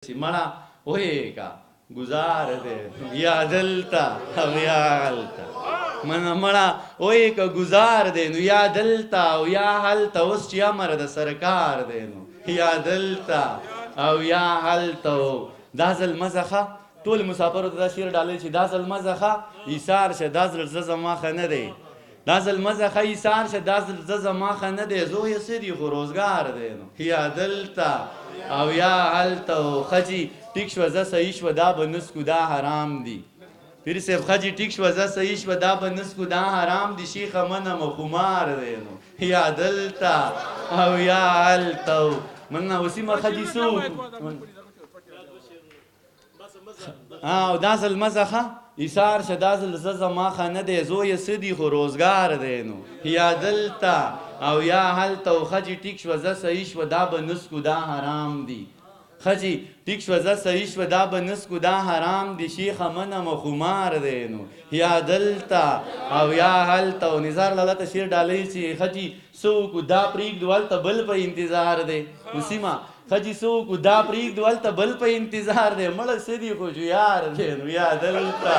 مړه وې کا گزار دے یا دلتا او یا حلتا من مړه وې کا گزار دے نو یا دلتا او یا حلتا اوس چې امر د سرکار دے نو یا دلتا او یا حلتا دا ځل مزخه ټول مسافرو ته دا شعر ډالۍ چې دا ځل مزخه ایثار شه دا ځل زماخه نه دی دا ځل مزخه ایثار شه دا ځل زماخه نه دی زو یې سړي خو روزګار دی نو یا دلتا او یا هلته خجی ټیک شوه زه صحیح شوه دا به نسکو دا حرام دي پیر صاحب خجی ټیک شوه زه صحیح شوه دا به نسکو دا حرام دي شیخه منم خمار دی نو یا دلته او یا هلته منه وسیمه خجی څه او دا ځل مزخه ایثار شه دا ځل زه زماخه نه دی زو یې څه دي خو روزګار دی نو یا دلته او یا هلته خجی ټیک شوه زه صحیح شوه دا به نسکو دا حرام دي خجی ټیک شوه زه صحیح شوه دا به نسکو دا حرام دي شیخه منم خمار دی نو یا دلته او یا هلته نظار لاله ته شعر ډالۍ چې خجی څه وکړو دا پرېږدو هلته بل په انتظار دی وسیمه خجی څه وکړو دا پرېږدو هلته بل په انتظار دی مړه څه دي خو جویار دی نو یا دلته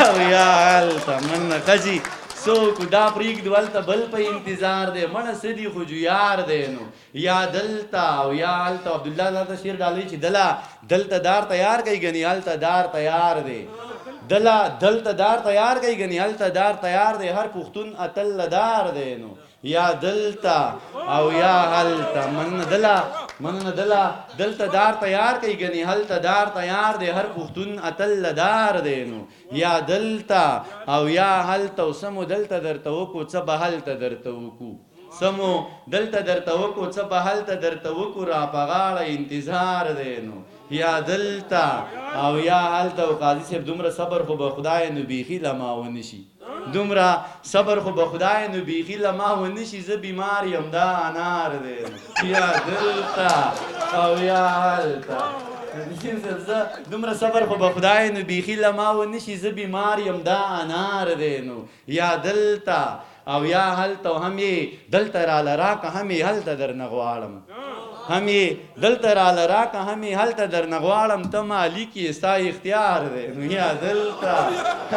او یا هلته منه خجی څوک دا پرېږدو هلته بل په انتظار دی مړه څه دي خو جویار دی نو یا دلته او یا هلته عبدالله دلته شعر ډالۍ چې دلته دار تیار کوي ګنې هلته دار تیار دی دلته دار تیار کوي ګنې هلته دار تیار دی هر پښتون اتل دار دی نو یا دلته او یا هلته مننه دلته دار تیار کوي ګنې هلته دار تیار دی هر پښتون اتل دار دی نو یا دلته او یا هلته سمو دلته درته وکړو څه به هلته درته وکړو سمو دلته درته وکړو څه به هلته درته وکړو را په غاړه انتظار دی نو یا دلته او یا هلته قاضي صاحب دومره صبر خو به خدای نو بیخي له ما ونه شي دومره صبر خو به خدای نو بیخي له ما ونه شي زه بیمار یم دا انار دی یا دلته او یا هلته دومره صبر خو به خدای نو بیخي له ما ونه شي زه بیمار یم دا انار دی نو یا دلته او یا هلته هم یې دلته راله راکه هم یې هلته درنه غواړم هم یې دلته راله راکه هم یې هلته درنه غواړم ته مالک یې ستا اختیار دی نو یا دلته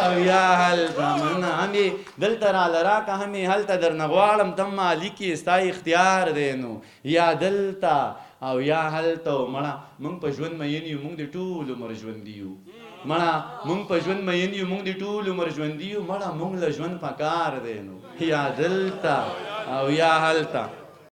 او یا هلته مننه هم یې دلته راله راکه هم یې هلته درنه غواړم ته مالک یې ستا اختیار دی نو یا دلته او یا هلته مړه موږ په ژوند مین یو موږ د ټول عمر ژوندي یو مړه موږ په ژوند مین یو موږ د ټول عمر ژوندي یو مړه موږ له ژوند پکار دی نو یا دلته او یا هلته